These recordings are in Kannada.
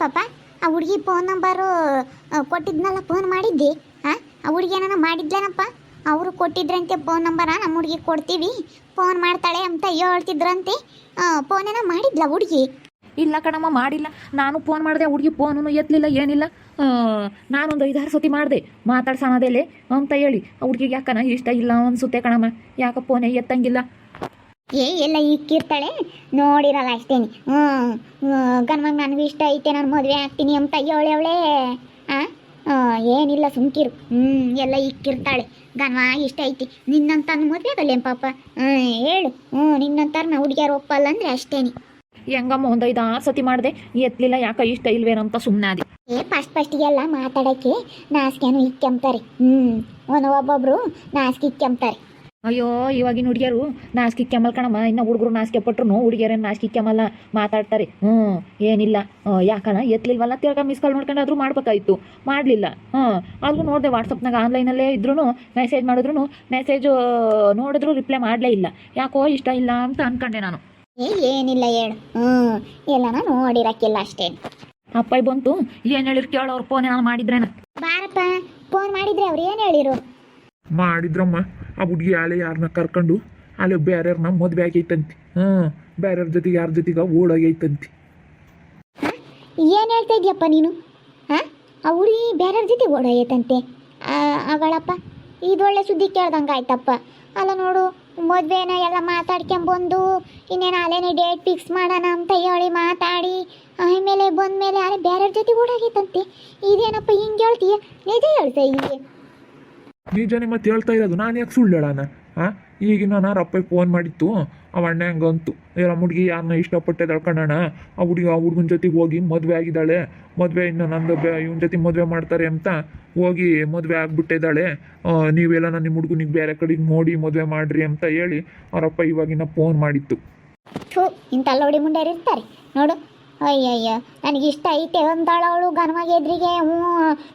ಪಾಪ ಆ ಹುಡುಗಿ ಫೋನ್ ನಂಬರು ಕೊಟ್ಟಿದ್ನಲ್ಲ, ಫೋನ್ ಮಾಡಿದ್ದಿ? ಹಾಂ, ಆ ಹುಡುಗಿ ಏನಾನ ಮಾಡಿದ್ಲೇನಪ್ಪ? ಅವರು ಕೊಟ್ಟಿದ್ರಂತೆ ಫೋನ್ ನಂಬರ, ನಮ್ಮ ಹುಡುಗಿ ಕೊಡ್ತೀವಿ, ಫೋನ್ ಮಾಡ್ತಾಳೆ ಅಂತ ಹೇಳ್ತಿದ್ರಂತೆ. ಫೋನ್ ಏನೋ ಮಾಡಿದ್ಲ ಹುಡುಗಿ? ಇಲ್ಲ ಕಣಮ್ಮ, ಮಾಡಿಲ್ಲ. ನಾನು ಫೋನ್ ಮಾಡಿದೆ, ಹುಡುಗಿ ಫೋನು ಎತ್ತಲಿಲ್ಲ, ಏನಿಲ್ಲ. ನಾನೊಂದು 5-6 ಸತಿ ಮಾಡಿದೆ ಮಾತಾಡ್ಸೋಣದೇಲೆ ಅಂತ ಹೇಳಿ. ಹುಡುಗಿಗೆ ಯಾಕನ ಇಷ್ಟ ಇಲ್ಲ ಅನ್ಸುತ್ತೆ ಕಣಮ್ಮ, ಯಾಕೆ ಫೋನೇ ಎತ್ತಂಗಿಲ್ಲ. ಎಲ್ಲ ಇಕ್ಕಿರ್ತಾಳೆ ನೋಡಿರಲ್ಲ ಅಷ್ಟೇನಿ. ಗನ್ಮಗ ನನಗೂ ಇಷ್ಟ ಐತೆ, ನಾನು ಮದುವೆ ಆಗ್ತೀನಿ ಅಂತ ಅವಳೆ. ಏನಿಲ್ಲ ಸುಮ್ಕಿರು. ಎಲ್ಲ ಇಕ್ಕಿರ್ತಾಳೆ. ಗನ್ಮ ಇಷ್ಟ ಐತಿ, ನಿನ್ನಂತ ಮದುವೆ ಆಗಲ್ಲೇನು ಪಾಪ? ಹೇಳು. ನಿನ್ನಂತಾರ ನಾ ಹುಡುಗಿಯಾರು ಒಪ್ಪಲ್ಲ ಅಂದರೆ ಅಷ್ಟೇನಿ. ಹೆಂಗಮ್ಮ ಒಂದು 5-6 ಸತಿ ಮಾಡಿದೆ, ಎತ್ತಲಿಲ್ಲ, ಯಾಕೆ ಇಷ್ಟ ಇಲ್ವೇನಂತ ಸುಮ್ಮನೆ ಅದೇ. ಫಸ್ಟಿಗೆಲ್ಲ ಮಾತಾಡೋಕ್ಕೆ ನಾಸಿಕೆನೂ ಇಕ್ಕೆಂಬ್ತಾರೆ. ಒಬ್ಬೊಬ್ರು ನಾಸಿಕೆ ಇಕ್ಕೆಂಬ್ತಾರೆ. ಅಯ್ಯೋ, ಇವಾಗಿನ ಹುಡುಗಿಯರು ನಾಸಿಕೆ ಕೆಮ್ಮಲ್ ಕಣಮ್ಮ. ಇನ್ನು ಹುಡುಗರು ನಾಸಿಕೆ ಪಟ್ರು ಹುಡುಗಿಯರೇನು ನಾಸಿಕೆ ಕೆಮ್ಮಲ್ಲ, ಮಾತಾಡ್ತಾರೆ. ಏನಿಲ್ಲ, ಯಾಕನ ಎತ್ತಲಿಲ್ವಲ್ಲ, ತಿರ್ಗಾ ಮಿಸ್ ಕಾಲ್ ಮಾಡ್ಕೊಂಡಾದ್ರೂ ಮಾಡ್ಬೇಕಾಯ್ತು, ಮಾಡಲಿಲ್ಲ. ಅದ್ರೂ ನೋಡಿದೆ ವಾಟ್ಸಪ್ನಾಗ ಆನ್ಲೈನಲ್ಲೇ ಇದ್ರೂ ಮೆಸೇಜ್ ಮಾಡಿದ್ರು, ಮೆಸೇಜು ನೋಡಿದ್ರು ರಿಪ್ಲೈ ಮಾಡಲೇ ಇಲ್ಲ. ಯಾಕೋ ಇಷ್ಟ ಇಲ್ಲ ಅಂತ ಅನ್ಕೊಂಡೆ ನಾನು. ಏನಿಲ್ಲ ಹೇಳು. ಎಲ್ಲನ ನೋಡಿರಕ್ಕಿಲ್ಲ ಅಷ್ಟೇ. ಅಪ್ಪಾಯಿ ಬಂತು, ಏನು ಹೇಳಿರು ಕೇಳೋ, ಅವ್ರು ಫೋನ್ ಏನಾರು ಮಾಡಿದ್ರೇನ? ಬಾರಪ್ಪ, ಫೋನ್ ಮಾಡಿದ್ರೆ ಅವ್ರು ಏನು ಹೇಳಿರು? ಮಾಡಿದ್ರಮ್ಮ, ಆ ಹುಡುಗಿ ಆಲೆ ಯಾರನ್ನ ಕರ್ಕೊಂಡು ಅಲ್ಲೇ ಬೇರೆಯವ್ರನ್ನ ಮದುವೆ ಆಗೈತಂತಿ. ಬೇರೆಯವ್ರ ಜೊತೆಗೆ ಯಾರ ಜೊತೆಗೆ ಓಡೋಗೈತಂತಿ. ಏನು ಹೇಳ್ತಾ ಇದೆಯಪ್ಪ ನೀನು? ಆ ಹುಡುಗಿ ಬೇರೆಯವ್ರ ಜೊತೆ ಓಡೋಗೈತಂತೆ? ಅವಳಪ್ಪ, ಇದೊಳ್ಳೆ ಸುದ್ದಿ ಕೇಳ್ದಂಗೆ ಆಯ್ತಪ್ಪ. ಅಲ್ಲ ನೋಡು, ಮದುವೆನ ಎಲ್ಲ ಮಾತಾಡ್ಕೊಂಬಂದು ಇನ್ನೇನು ಅಲ್ಲೇನೆ ಡೇಟ್ ಫಿಕ್ಸ್ ಮಾಡೋಣ ಅಂತ ಹೇಳಿ ಮಾತಾಡಿ ಆಮೇಲೆ ಬಂದಮೇಲೆ ಅಲ್ಲೇ ಬೇರೆಯವ್ರ ಜೊತೆ ಓಡಾಗೈತಂತೆ. ಇದೇನಪ್ಪ ಹಿಂಗೆ ಹೇಳ್ತೀಯ? ನಿಜ ಹೇಳ್ತಾ ಇದೀಯ? ನಿಜನೇ ಮತ್ತೆ ಹೇಳ್ತಾ ಇರೋದು, ನಾನು ಯಾಕೆ ಸುಳ್ಳು ಹೇಳೋಣ? ಈಗ ನಾನು ಅಪ್ಪಗೆ ಫೋನ್ ಮಾಡಿತ್ತು, ಅವ ಅಣ್ಣ ಹಂಗಂತು, ನಮ್ಮ ಹುಡುಗಿ ಯಾರನ್ನ ಇಷ್ಟಪಟ್ಟೆ ತಳ್ಕೊಂಡಣ, ಆ ಹುಡುಗನ ಜೊತೆಗೆ ಹೋಗಿ ಮದುವೆ ಆಗಿದ್ದಾಳೆ, ಮದುವೆ ಇನ್ನು ನಂದು ಇವನ ಜೊತೆ ಮದುವೆ ಮಾಡ್ತಾರೆ ಅಂತ ಹೋಗಿ ಮದುವೆ ಆಗಿಬಿಟ್ಟಿದ್ದಾಳೆ, ನೀವೆಲ್ಲ ನಿಮ್ಮ ಹುಡುಗನಿಗೆ ಬೇರೆ ಕಡೆಗೆ ನೋಡಿ ಮದುವೆ ಮಾಡಿರಿ ಅಂತ ಹೇಳಿ ಅವರಪ್ಪ ಇವಾಗಿನ ಫೋನ್ ಮಾಡಿತ್ತು. ಇಂಥ ಲೋಡಿ ಮುಂಡೇರು ಇರ್ತಾರೆ ನೋಡು. ಅಯ್ಯಯ್ಯ, ನನಗಿಷ್ಟ ಐತೆ ಅಂತಾಳವಳು ಗನವಾಗಿ ಎದುರಿಗೆ.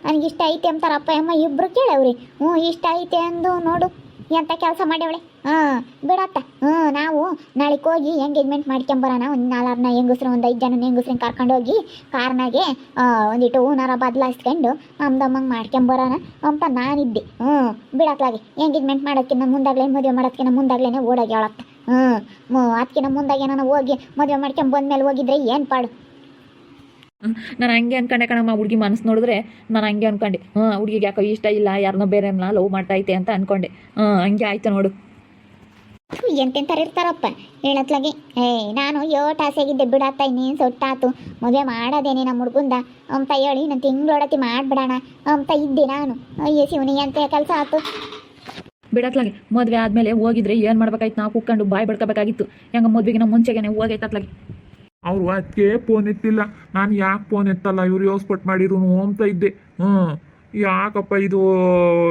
ನನಗಿಷ್ಟ ಐತೆ ಅಂತಾರಪ್ಪ ಅಮ್ಮ ಇಬ್ಬರು ಕೇಳವ್ರಿ. ಇಷ್ಟ ಐತೆ ಅಂದು ನೋಡು ಎಂಥ ಕೆಲಸ ಮಾಡ್ಯವಳೆ. ಬಿಡತ್ತ. ನಾವು ನಾಳೆಗೆ ಹೋಗಿ ಎಂಗೇಜ್ಮೆಂಟ್ ಮಾಡ್ಕೊಂಬರೋಣ. ಒಂದು 4 ಹೆಂಗಸ್ರು, ಒಂದು 5 ಜನ ಹೆಂಗಸ್ರನ್ನ ಕರ್ಕೊಂಡೋಗಿ ಕಾರ್ನಾಗೆ ಒಂದಿಟ್ಟು ಹೂನಾರ ಬದಲಾಯಿಸ್ಕೊಂಡು ನಮ್ದಮ್ಮಂಗೆ ಮಾಡ್ಕೊಂಬರೋಣ ಅಂತ ನಾನಿದ್ದೆ. ಬಿಡತ್ಲಾಗೆ ಎಂಗೇಜ್ಮೆಂಟ್ ಮಾಡೋದಕ್ಕಿಂತ ಮುಂದಾಗಲೇ, ಮದುವೆ ಮಾಡೋದಕ್ಕಿಂತ ಮುಂದಾಗಲೇ ಓಡೋಗಿ ಹೇಳತ್ತ. ಅದಕ್ಕಿಂತ ಮುಂದಾಗೆ ನಾನು ಹೋಗಿ ಮದುವೆ ಮಾಡ್ಕೊಂಡು ಬಂದಮೇಲೆ ಹೋಗಿದ್ರೆ ಏನು ಪಾಡು? ನಾನು ಹಂಗೆ ಅನ್ಕೊಂಡೆ ಕಣಮ್ಮ. ಹುಡುಗಿ ಮನಸ್ಸು ನೋಡಿದ್ರೆ ನಾನು ಹಂಗೆ ಅನ್ಕೊಂಡೆ. ಹುಡುಗಿಗೆ ಯಾಕೋ ಇಷ್ಟ ಇಲ್ಲ, ಯಾರನ್ನೋ ಬೇರೆಯನ್ನ ಲವ್ ಮಾಡ್ತಾ ಐತೆ ಅಂತ ಅನ್ಕೊಂಡೆ. ಹಂಗೆ ಆಯ್ತು ನೋಡು. ಎಂತೆಂಥವ್ರು ಇರ್ತಾರಪ್ಪ ಹೇಳತ್ಲಾಗೆ. ನಾನು ಆಸೆಗಿದ್ದೆ ಬಿಡತ್ತ, ಇನ್ನೇನು ಸೊಟ್ಟಾತು, ಮದುವೆ ಮಾಡೋದೇನೆ ನಮ್ಮ ಹುಡುಗಂದ ಅಂತ ಹೇಳಿ ನಾನು ತಿಂಗಳೊಡತಿ ಮಾಡಿಬಿಡೋಣ ಅಂತ ಇದ್ದೆ ನಾನು. ಅಯ್ಯೋ ಶಿವನಿ, ಎಂತ ಕೆಲಸ ಆಯ್ತು. ಬಿಡತ್ಲಾಗೆ ಮದುವೆ ಆದಮೇಲೆ ಹೋಗಿದ್ರೆ ಏನು ಮಾಡ್ಬೇಕಾಯ್ತು? ನಾವು ಕುತ್ಕೊಂಡು ಬಾಯ್ ಬಡ್ಕೋಬೇಕಾಗಿತ್ತು. ಹೆಂಗೆ ಮದುವೆಗೆ ನಮ್ಮ ಮುಂಚೆಗೆ ಹೋಗೈತತ್ಲಾಗೆ. ಅವರು ಅದಕ್ಕೆ ಫೋನ್ ಎತ್ತಿಲ್ಲ. ನಾನು ಯಾಕೆ ಫೋನ್ ಎತ್ತಲ್ಲ, ಇವ್ರು ಯೋಸ್ಪಟ್ ಮಾಡಿರು ಅಂತ ಇದ್ದೆ. ಯಾಕಪ್ಪ ಇದು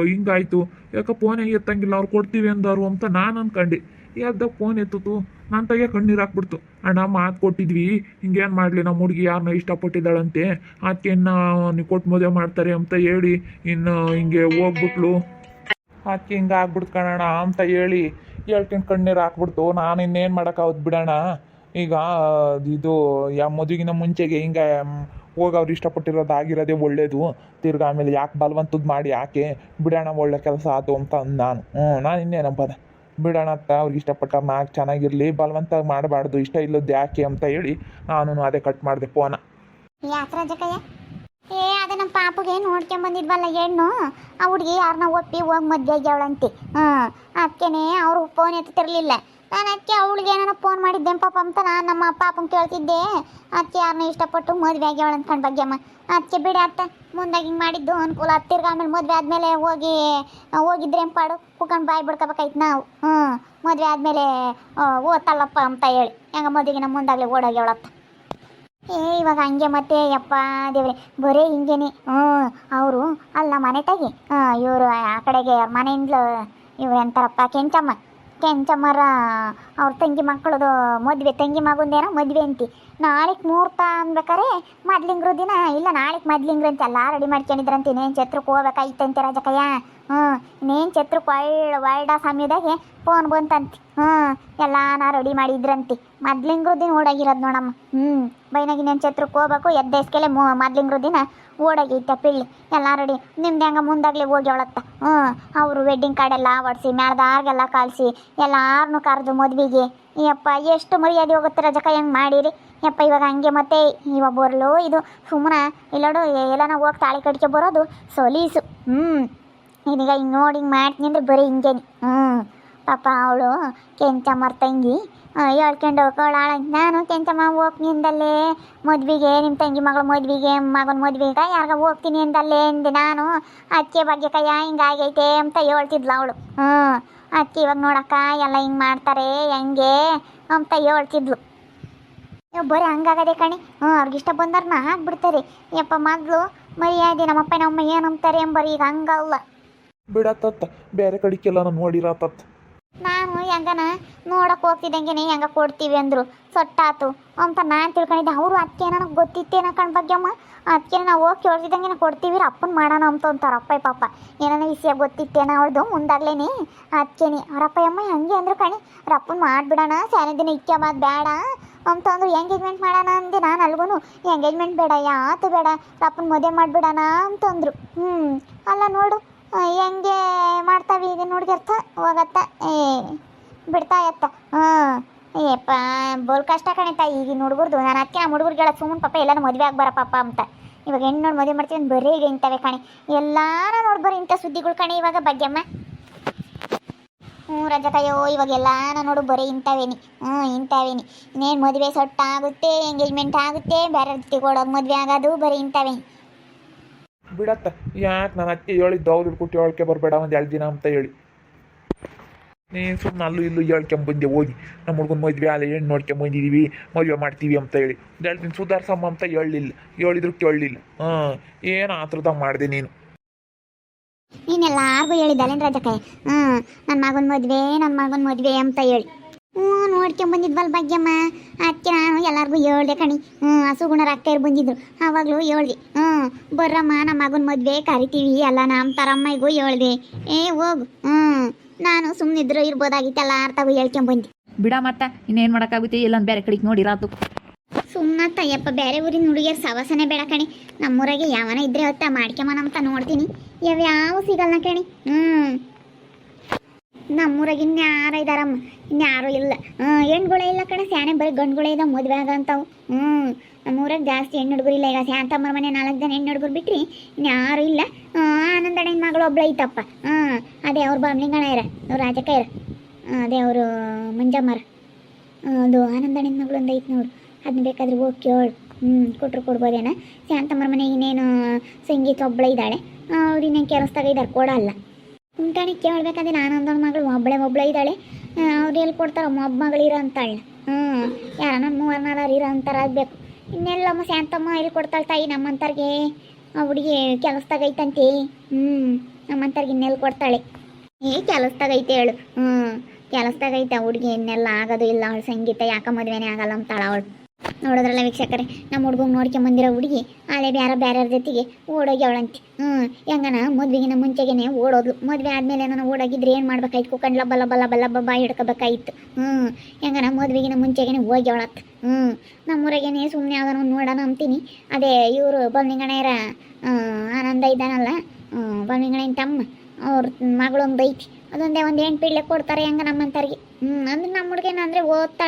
ಹಿಂಗಾಯ್ತು, ಯಾಕೆ ಫೋನೇ ಎತ್ತಂಗಿಲ್ಲ, ಅವ್ರು ಕೊಡ್ತೀವಿ ಅಂದರು ಅಂತ ನಾನು ಅನ್ಕೊಂಡೆ. ಯಾವ್ದಾಗ ಫೋನ್ ಎತ್ತಿತು, ನಾನು ತೆಗೆ ಕಣ್ಣೀರು ಹಾಕ್ಬಿಡ್ತು. ಅಣ್ಣ ಮಾತು ಕೊಟ್ಟಿದ್ವಿ, ಹಿಂಗೇನು ಮಾಡಲಿ, ನಮ್ಮ ಹುಡುಗಿ ಯಾರನ್ನ ಇಷ್ಟಪಟ್ಟಿದ್ದಾಳಂತೆ, ಅದಕ್ಕೆ ನೀವು ಕೊಟ್ಟು ಮದುವೆ ಮಾಡ್ತಾರೆ ಅಂತ ಹೇಳಿ ಇನ್ನು ಹಿಂಗೆ ಹೋಗ್ಬಿಟ್ಲು, ಅದಕ್ಕೆ ಹಿಂಗೆ ಆಗ್ಬಿಡ್ತು ಕಣಣ್ಣ ಅಂತ ಹೇಳಿ ಹೇಳ್ಕೊಂಡು ಕಣ್ಣೀರು ಹಾಕ್ಬಿಡ್ತು. ನಾನು ಇನ್ನೇನು ಮಾಡೋಕ್ಕಾಗೋದು ಬಿಡೋಣ. ಈಗ ಇದು ಮದುವೆಗಿನ ಮುಂಚೆಗೆ ಹಿಂಗೆ ಹೋಗಿ ಅವ್ರು ಇಷ್ಟಪಟ್ಟಿರೋದು ಆಗಿರೋದೇ ಒಳ್ಳೇದು. ತಿರ್ಗಿ ಆಮೇಲೆ ಯಾಕೆ ಬಲವಂತದ್ದು ಮಾಡಿ ಯಾಕೆ ಬಿಡೋಣ, ಒಳ್ಳೆ ಕೆಲಸ ಆಯ್ತು ಅಂತ ನಾನು. ನಾನು ಇನ್ನೇನಪ್ಪದ ಬಿಡೋಣ ಅಂತ, ಅವ್ರಿಗೆ ಇಷ್ಟಪಟ್ಟವ್ರು ನಾಲ್ಕು ಚೆನ್ನಾಗಿರಲಿ, ಬಲವಂತ ಮಾಡಬಾರ್ದು, ಇಷ್ಟ ಇಲ್ಲದ್ದು ಯಾಕೆ ಅಂತ ಹೇಳಿ ನಾನು ಅದೇ ಕಟ್ ಮಾಡಿದೆ ಫೋನ. ಅದೇ ನಮ್ಮ ಪಾಪಗೆ ನೋಡ್ಕೊಂಬಂದಿದ್ವಲ್ಲ ಹೆಣ್ಣು, ಆ ಹುಡುಗಿ ಯಾರನ್ನ ಒಪ್ಪಿ ಹೋಗಿ ಮದುವೆ ಆಗ್ಯಾವಳಂತೆ. ಅದಕ್ಕೇನೆ ಅವರು ಫೋನ್ ಎತ್ತಿರಲಿಲ್ಲ. ನಾನು ಅದಕ್ಕೆ ಅವಳಿಗೆ ಏನಾರ ಫೋನ್ ಮಾಡಿದ್ದೆ ಪಾಪ ಅಂತ ನಾನು ನಮ್ಮ ಪಾಪನ ಕೇಳ್ತಿದ್ದೆ. ಅದಕ್ಕೆ ಯಾರನ್ನ ಇಷ್ಟಪಟ್ಟು ಮದುವೆ ಆಗ್ಯಾವಳ ಅಂದ್ಕೊಂಡು ಬಗ್ಗೆಮ್ಮ. ಅದಕ್ಕೆ ಬಿಡಿ ಅತ್ತ, ಮುಂದಾಗಿ ಹಿಂಗೆ ಮಾಡಿದ್ದು ಅನುಕೂಲ. ತಿರ್ಗಿ ಆಮೇಲೆ ಮದುವೆ ಆದಮೇಲೆ ಹೋಗಿದ್ರೆ ಪಾಡು ಕುತ್ಕೊಂಡು ಬಾಯಿ ಬಿಡ್ಕೋಬೇಕಾಯ್ತು ನಾವು. ಮದುವೆ ಆದಮೇಲೆ ಓದ್ತಲ್ಲಪ್ಪ ಅಂತ ಹೇಳಿ ಹೆಂಗೆ ಮದುವೆಗೆ ನಮ್ಮ ಮುಂದಾಗಲೇ ಓಡೋಗ್ಯಾವಳತ್ತ. ಇವಾಗ ಹಂಗೆ ಮತ್ತೆ ಯಪ್ಪ ದೇವ್ರೆ ಬರೀ ಹಿಂಗೇನೆ. ಅವರು ಅಲ್ಲ ಮನೆ ತಾಗಿ ಇವರು ಆ ಕಡೆಗೆ ಮನೆಯಿಂದಲೂ ಇವ್ರು ಎಂತಾರಪ್ಪ ಕೆಂಚಮ್ಮರ ಅವ್ರ ತಂಗಿ ಮಕ್ಕಳದು ಮದುವೆ, ತಂಗಿ ಮಗುಂದೇನೋ ಮದುವೆ ಅಂತಿ. ನಾಳೆಗೆ ಮುಹೂರ್ತ ಅನ್ಬೇಕಾರೆ ಮೊದ್ಲಿಂಗ್ರು ದಿನ ಇಲ್ಲ, ನಾಳೆಗೆ ಮೊದ್ಲಿಂಗ್ರು ಅಂತ ಎಲ್ಲ ರೆಡಿ ಮಾಡ್ಕೊಂಡಿದ್ರಂತೆ. ಇನ್ನೇನು ಛತ್ರಕ್ಕೆ ಹೋಗ್ಬೇಕಾಯ್ತಂತೆ ರಾಜಕಯ್ಯ. ಇನ್ನೇನು ಛತ್ರಕ್ಕೆ ಒಳ್ಳ ಸಮಯದಾಗೆ ಫೋನ್ ಬಂತಂತೆ. ಎಲ್ಲಾನ ರೆಡಿ ಮಾಡಿದ್ರಂತೆ. ಮೊದ್ಲಿಂಗ್ರು ದಿನ ಓಡಾಗಿರೋದು ನೋಡಮ್ಮ. ಬೈನಾಗಿನ ಛತ್ರಕ್ಕೆ ಹೋಗ್ಬೇಕು, ಎದ್ದೇಸ್ಕೆಲೆ ಮೊದ್ಲಿಂಗ್ರು ದಿನ ಓಡಾಗೈತೆ ಪಿಳ್ಳಿ ಎಲ್ಲ ರೆಡಿ. ನಿಮ್ದು ಹೆಂಗೆ ಮುಂದಾಗಲೇ ಹೋಗಿ ಅವಳತ್ತ. ಅವರು ವೆಡ್ಡಿಂಗ್ ಕಾರ್ಡ್ ಎಲ್ಲ ಹೊಡ್ಸಿ ಮ್ಯಾಳ್ದಾರ್ಗೆಲ್ಲ ಕಳಿಸಿ ಎಲ್ಲಾರನ್ನೂ ಕರೆದು ಮದುವೆಗೆ. ಯಪ್ಪ ಎಷ್ಟು ಮರ್ಯಾದೆ ಹೋಗುತ್ತೆ ರಜಕ ಹೆಂಗೆ ಮಾಡಿರಿ ಯಪ್ಪ. ಇವಾಗ ಹಂಗೆ ಮತ್ತೆ ಇವಾಗ ಬರಲು ಇದು ಸುಮ್ಮನೆ ಇಲ್ಲೋಡು ಎಲ್ಲನ ಹೋಗಿ ತಾಳಿ ಕಟ್ಕೆ ಬರೋದು ಸಲೀಸು. ಇದೀಗ ಹಿಂಗೆ ನೋಡಿ ಹಿಂಗೆ ಮಾಡ್ತೀನಿ ಅಂದ್ರೆ ಬರೀ ಹಿಂಗೇನಿ. ಪಾಪ ಅವಳು ಕೆಂಚಮ್ಮರ ತಂಗಿ ಹೇಳ್ಕೊಂಡು ಹೋಗೋಳಾಳ. ನಾನು ಕೆಂಚಮ್ಮ ಹೋಗ್ತೀನಿ ಅಂದಲ್ಲೇ ಮದ್ವೆಗೆ, ನಿಮ್ಮ ತಂಗಿ ಮಗಳ ಮದ್ವೆಗೆ, ಮಗನ ಮದ್ವೆಗೆ ಯಾರಿಗ ಹೋಗ್ತೀನಿ ಅಂದಲ್ಲೇ ಅಂದೆ ನಾನು. ಅದಕ್ಕೆ ಬಗ್ಗೆ ಕಯ್ಯ ಹಿಂಗಾಗೈತೆ ಅಂತ ಹೇಳ್ತಿದ್ಲು ಅವಳು. ಅದಕ್ಕೆ ಇವಾಗ ನೋಡಕ್ಕ ಎಲ್ಲ ಹಿಂಗೆ ಮಾಡ್ತಾರೆ ಹೆಂಗೆ ಅಂತ ಹೇಳ್ತಿದ್ಲು. ಬರೀ ಹಂಗಾಗದೆ ಕಣಿ. ಅವ್ರಿಗಿಷ್ಟ ಬಂದವ್ರನ್ನ ಹಾಕ್ಬಿಡ್ತಾರೆ ಯಪ್ಪ. ಮೊದಲು ಮರ್ಯಾದೆ ನಮ್ಮಪ್ಪ ನಮ್ಮಮ್ಮ ಏನಂತಾರೆ ಎಂಬರಿ ಈಗ ಹಂಗಲ್ಲ ಬಿಡತ್ತತ್ತ, ಬೇರೆ ಕಡೆಗೆಲ್ಲ ನಾನು ನೋಡಿರತ್ತತ್ತ. ನಾನು ಹೆಂಗನ ನೋಡಕ್ಕೆ ಹೋಗ್ತಿದ್ದಂಗೆ ಹೆಂಗ ಕೊಡ್ತೀವಿ ಅಂದರು ಸೊಟ್ಟಾತು ಅಂತ ನಾನು ತಿಳ್ಕೊಂಡಿದ್ದೆ. ಅವರು ಅದಕ್ಕೆ ನನಗೆ ಗೊತ್ತಿತ್ತೇನ ಕಣ್ ಬಗ್ಗೆಮ್ಮ. ಅದಕ್ಕೆ ನಾವು ಹೋಗಿ ಕೇಳ್ತಿದ್ದಂಗೆ ಕೊಡ್ತೀವಿ ಅಪ್ಪನ ಮಾಡೋಣ ಅಂತ ಅಂತಾರೆ ಅಪ್ಪ ಪಾಪ. ಏನಾನ ವಿಷಯ ಗೊತ್ತಿತ್ತೇನ ಅವಳ್ದು ಮುಂದಾಗ್ಲೇನೆ. ಅದಕ್ಕೇನೆ ಅವರಪ್ಪ ಅಮ್ಮ ಹಂಗೆ ಅಂದ್ರು ಕಣಿ. ಅಪ್ಪನ ಮಾಡಿಬಿಡೋಣ ಸ್ಯಾನೆ ದಿನ ಇಕ್ಕೆಂಬದು ಬೇಡ ಅಂತಂದ್ರು. ಎಂಗೇಜ್ಮೆಂಟ್ ಮಾಡೋಣ ಅಂದೆ ನಾನು ಅಲ್ಗೂ. ಎಂಗೇಜ್ಮೆಂಟ್ ಬೇಡ ಯಾತು ಬೇಡ ಅಪ್ಪನ ಮದುವೆ ಮಾಡಿಬಿಡೋಣ ಅಂತಂದರು. ಅಲ್ಲ ನೋಡು ಹೆಂಗೆ ಮಾಡ್ತಾವೆ ಈಗ ನೋಡ್ಗಿರ್ತ ಹೋಗತ್ತ ಬಿಡ್ತಾ ಇತ್ತ. ಏಪ್ಪ ಬೋಲ್ ಕಷ್ಟ ಕಣಿತ ಈಗಿನ ಹುಡುಗರ್ದು. ನಾನು ಅದಕ್ಕೆ ನಮ್ಮ ಹುಡುಗರಿಗೆ ಹೇಳೋದು ಸುಮ್ಮನೆ ಪಾಪ ಎಲ್ಲರೂ ಮದುವೆ ಆಗ್ಬಾರ ಪಾಪ ಅಂತ. ಇವಾಗ ಹೆಣ್ಣು ನೋಡಿ ಮದುವೆ ಮಾಡ್ತೀವಿ ಅಂತ ಬರೀ ಈಗ ಇಂಥವೇ ಕಣಿ. ಎಲ್ಲಾರ ನೋಡ್ಬಾರ ಇಂಥ ಸುದ್ದಿಗಳು ಕಣಿ ಇವಾಗ ಭಾಗ್ಯಮ್ಮ. ರಜಕಯ್ಯೋ ಇವಾಗೆಲ್ಲ ನಾನು ನೋಡು ಬರೀ ಇಂಥವೇನಿ. ಇಂಥವೇನಿ ಇನ್ನೇನು ಮದುವೆ ಸೊಟ್ಟಾಗುತ್ತೆ, ಎಂಗೇಜ್ಮೆಂಟ್ ಆಗುತ್ತೆ, ಬೇರೆ ಕೊಡೋದು ಮದುವೆ ಆಗೋದು ಬರೀ ಇಂಥವೇ. ಬಿಡತ್ತ, ಯಾಕೆ ನಾನು ಅದಕ್ಕೆ ಹೇಳಿದ್ದು ಅವ್ರು ಕೊಟ್ಟು ಹೇಳ್ಕೆ ಬರಬೇಡ ಒಂದು 2 ದಿನ ಅಂತ ಹೇಳಿ. ನೀನು ಸುಮ್ಮನೆ ಅಲ್ಲೂ ಇಲ್ಲೂ ಹೇಳ್ಕೊಂಬಂದೆ ಹೋಗಿ ನಮ್ಮ ಹುಡ್ಗನ ಮದುವೆ ಅಲ್ಲ ಹೆಣ್ಣು ನೋಡ್ಕೊಂಬಂದಿದ್ದೀವಿ ಮದುವೆ ಮಾಡ್ತೀವಿ ಅಂತ ಹೇಳಿ. 2 ದಿನ ಸುಧಾರ್ಸಮ್ಮ ಅಂತ ಹೇಳಿಲ್ಲ, ಹೇಳಿದ್ರು ಕೇಳಲಿಲ್ಲ. ಏನು ಆ ಥರದಾಗ ಮಾಡಿದೆ ನೀನು. ನೀನೆಲ್ಲಾರ್ಗೂ ಹೇಳಿದ್ದಲ್ಲೇನು ರಜಕಯ್ಯ? ನನ್ನ ಮಗನ ಮದುವೆ ಅಂತ ಹೇಳಿ ನೋಡ್ಕೊಂಬಂದಿದ್ವಲ್ಲ ಭಾಗ್ಯಮ್ಮ. ಅದಕ್ಕೆ ನಾನು ಎಲ್ಲರಿಗೂ ಹೇಳ್ದೆ ಕಣಿ. ಹಸುಗುಣರ ಅಕ್ಕಯ್ಯರು ಬಂದಿದ್ರು ಆವಾಗಲೂ ಹೇಳ್ದೆ. ಬರ್ರಮ್ಮ ನಮ್ಮ ಮಗನ ಮದುವೆ ಕರಿತೀವಿ ಅಲ್ಲ ನಮ್ಮ ತರಮ್ಮಗೂ ಹೇಳ್ದೆ. ಹೋಗು ನಾನು ಸುಮ್ಮನಿದ್ರು ಇರ್ಬೋದಾಗಿತ್ತು ಎಲ್ಲಾರ್ತಾಗೂ ಹೇಳ್ಕೊಂಬಂದು. ಬಿಡ ಮತ್ತ ಇನ್ನೇನು ಮಾಡೋಕ್ಕಾಗುತ್ತೆ, ಎಲ್ಲ ಬೇರೆ ಕಡೆಗೆ ನೋಡಿರಾತು. ಸುಮ್ಮನತ್ತ ಯಪ್ಪ ಬೇರೆ ಊರಿನ ಹುಡುಗಿಯರು ಸವಾಸನೆ ಬೇಡ ಕಣಿ. ನಮ್ಮೂರಾಗೆ ಯಾವನ ಇದ್ರೆ ಹೊತ್ತ ಮಾಡ್ಕೊಂಬನಂತ ನೋಡ್ತೀನಿ. ಯಾವ ಸಿಗಲ್ಲ ಕಣಿ. ನಮ್ಮೂರಾಗ ಇನ್ಯಾರ ಇದ್ದಾರಮ್ಮ, ಇನ್ಯಾರೂ ಇಲ್ಲ. ಹೆಣ್ಗಳೇ ಇಲ್ಲ ಕಣೆ, ಸ್ಯಾನೆ ಬರೀ ಗಂಡುಗಳೇ ಇದಾವೆ ಮದುವೆ ಆಗಂತವು. ನಮ್ಮೂರಾಗ ಜಾಸ್ತಿ ಹೆಣ್ಣು ಹುಡುಗರು ಇಲ್ಲ. ಈಗ ಶಾಂತಮ್ಮರ ಮನೆ 4 ಜನ ಹೆಣ್ಣು ಹುಡುಗರು ಬಿಟ್ರಿ ಇನ್ಯಾರೂ ಇಲ್ಲ. ಆನಂದಣ್ಣನ ಮಗಳು ಒಬ್ಳು ಐತಪ್ಪ. ಅದೇ ಅವ್ರು ಬಾಮ್ಲಿಂಗಣ್ಣಯ್ಯರ, ಅವ್ರು ರಾಜಕಯ್ಯರ, ಅದೇ ಅವರು ಮಂಜಮ್ಮರ. ಅದು ಆನಂದಣ್ಣನ ಮಗಳು ಒಂದು ಐತೆ ನೋಡು, ಅದನ್ನ ಬೇಕಾದ್ರೆ ಹೋಗಿ ಕೇಳು. ಕೊಟ್ಟರು ಕೊಡ್ಬೋದೇನ. ಶಾಂತಮ್ಮರ ಮನೆಗೆ ಇನ್ನೇನು ಸಂಗೀತ ಒಬ್ಬಳು ಇದ್ದಾಳೆ, ಅವ್ರು ಇನ್ನೇನು ಕೆಲಸದಾಗ ಇದ್ದಾರೆ ಕೊಡಲ್ಲ. ಉಂಟಾಣಿ ಕೇಳ್ಬೇಕಾದ್ರೆ ಆನಂದನ ಮಗಳು ಒಬ್ಬಳೆ ಇದ್ದಾಳೆ. ಅವ್ರು ಎಲ್ಲಿ ಕೊಡ್ತಾರ ಒಬ್ಬ ಮಗಳು ಇರೋ ಅಂತಾಳೆ. ಯಾರ ನನ್ನ 3-4 ಇರೋ ಅಂತಾರ ಆಗಬೇಕು. ಇನ್ನೆಲ್ಲಮ್ಮ ಶಾಂತಮ್ಮ ಎಲ್ಲಿ ಕೊಡ್ತಾಳೆ ತಾಯಿ ನಮ್ಮಂತರ್ಗೆ. ಆ ಹುಡುಗಿ ಕೆಲಸದಾಗ ಐತಂತೆ. ನಮ್ಮಂತರ್ಗೆ ಇನ್ನೆಲ್ಲಿ ಕೊಡ್ತಾಳೆ? ಕೆಲಸದಾಗ ಐತೆ ಹೇಳು. ಕೆಲಸದಾಗ ಐತೆ ಆ ಹುಡುಗಿ. ಇನ್ನೆಲ್ಲ ಆಗೋದು ಇಲ್ಲ ಅವಳು ಸಂಗೀತ ಯಾಕ ಮದುವೆನೇ ಆಗಲ್ಲ ಅಂತಾಳ ಅವಳು. ನೋಡೋದ್ರಲ್ಲ ವೀಕ್ಷಕರೇ, ನಮ್ಮ ಹುಡುಗಂಗೆ ನೋಡ್ಕೊಂಬಂದಿರೋ ಹುಡುಗಿ ಅಲ್ಲೇ ಬೇರೆ ಜೊತೆಗೆ ಓಡೋಗಿ ಅವಳಂತೆ. ಹೆಂಗನ ಮದುವೆಗಿನ ಮುಂಚೆಗೇನೆ ಓಡೋದ್ಲು. ಮದುವೆ ಆದಮೇಲೆ ನಾನು ಓಡೋಗಿದ್ರೆ ಏನು ಮಾಡ್ಬೇಕಾಯ್ತು? ಕುಕ್ಕಂಡ್ಲ ಬಲ್ಲ ಬಾಯಿ ಹಿಡ್ಕೋಬೇಕಾಯ್ತು. ಹೆಂಗನ ಮದುವೆಗಿನ ಮುಂಚೆಗೇನೆ ಹೋಗಿ ಅವಳತ್ತು. ನಮ್ಮೂರಾಗೇನೆ ಸುಮ್ಮನೆ ಯಾವ್ದಾನ ನೋಡೋಣ ಅಂತೀನಿ. ಅದೇ ಇವರು ಬಮ್ಲಿಂಗಣ್ಣಯ್ಯರ ಆನಂದ ಇದ್ದಾನಲ್ಲ, ಬಮ್ಲಿಂಗಣ್ಣನ ತಮ್ಮ, ಅವ್ರ ಮಗಳೊಂದು ಐತಿ. ಅದೊಂದೇ ಒಂದು 8 ಪೀಳ್ಳೆ ಕೊಡ್ತಾರೆ ಹೆಂಗೆ ನಮ್ಮಂತರಿಗೆ. ಅಂದ್ರೆ ನಮ್ಮ ಹುಡುಗೇನ ಅಂದರೆ ಓದ್ತಾ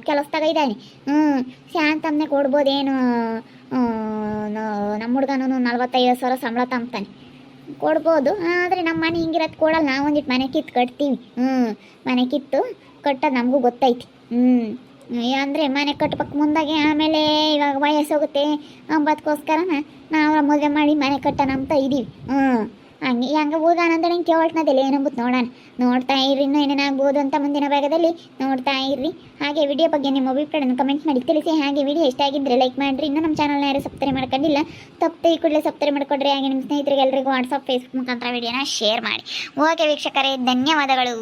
ಕೆಲಸದಾಗ ಇದ್ದಾನೆ. ಶಾಂತಮ್ಮನೆ ಕೊಡ್ಬೋದೇನು? ನಮ್ಮ ಹುಡುಗನೂ 45,000 ಸಂಬಳ ತಂತಾನೆ, ಕೊಡ್ಬೋದು. ಆದರೆ ನಮ್ಮ ಮನೆ ಹಿಂಗಿರೋದು ಕೊಡಲ್ಲ. ನಾವೊಂದಿಟ್ಟು ಮನೆ ಕಿತ್ತು ಕಟ್ತೀವಿ. ಮನೆ ಕಿತ್ತು ಕಟ್ಟೋದು ನಮಗೂ ಗೊತ್ತೈತಿ. ಅಂದರೆ ಮನೆ ಕಟ್ಟಬೇಕು ಮುಂದಾಗೆ. ಆಮೇಲೆ ಇವಾಗ ವಯಸ್ಸು ಹೋಗುತ್ತೆ ಅಂಬದಕ್ಕೋಸ್ಕರನ ನಾವು ಮದುವೆ ಮಾಡಿ ಮನೆ ಕಟ್ಟೋಣ ಅಂತ ಇದ್ದೀವಿ. ಹಂಗೆ ಹೋಗೋಣಂದ್ರೆ ಕೇಳ್ತನದಿಲ್ಲ ಏನಂಬುದು ನೋಡೋಣ. ನೋಡ್ತಾ ಇರ್ರಿ, ಇನ್ನೂ ಏನೇನಾಗ್ಬೋದು ಅಂತ ಮುಂದಿನ ಭಾಗದಲ್ಲಿ ನೋಡ್ತಾ ಇರ್ರಿ. ಹಾಗೆ ವಿಡಿಯೋ ಬಗ್ಗೆ ನಿಮ್ಮ ಅಭಿಪ್ರಾಯವನ್ನು ಕಮೆಂಟ್ ಮಾಡಿ ತಿಳಿಸಿ. ಹಾಗೆ ವಿಡಿಯೋ ಇಷ್ಟ ಆಗಿದ್ದರೆ ಲೈಕ್ ಮಾಡಿರಿ. ಇನ್ನೂ ನಮ್ಮ ಚಾನಲ್ನ ಯಾರು ಸಬ್ಸ್ಕ್ರೈಬ್ ಮಾಡ್ಕೊಂಡಿಲ್ಲ, ತಪ್ಪದೆ ಈ ಕೂಡಲೇ ಸಬ್ಸ್ಕ್ರೈಬ್ ಮಾಡ್ಕೊಡ್ರಿ. ಹಾಗೆ ನಿಮ್ಮ ಸ್ನೇಹಿತರಿಗೆ ಎಲ್ಲರಿಗೂ ವಾಟ್ಸಪ್ ಫೇಸ್ಬುಕ್ ಮುಖಾಂತರ ವಿಡಿಯೋನ ಶೇರ್ ಮಾಡಿ. ಓಕೆ ವೀಕ್ಷಕರೇ, ಧನ್ಯವಾದಗಳು.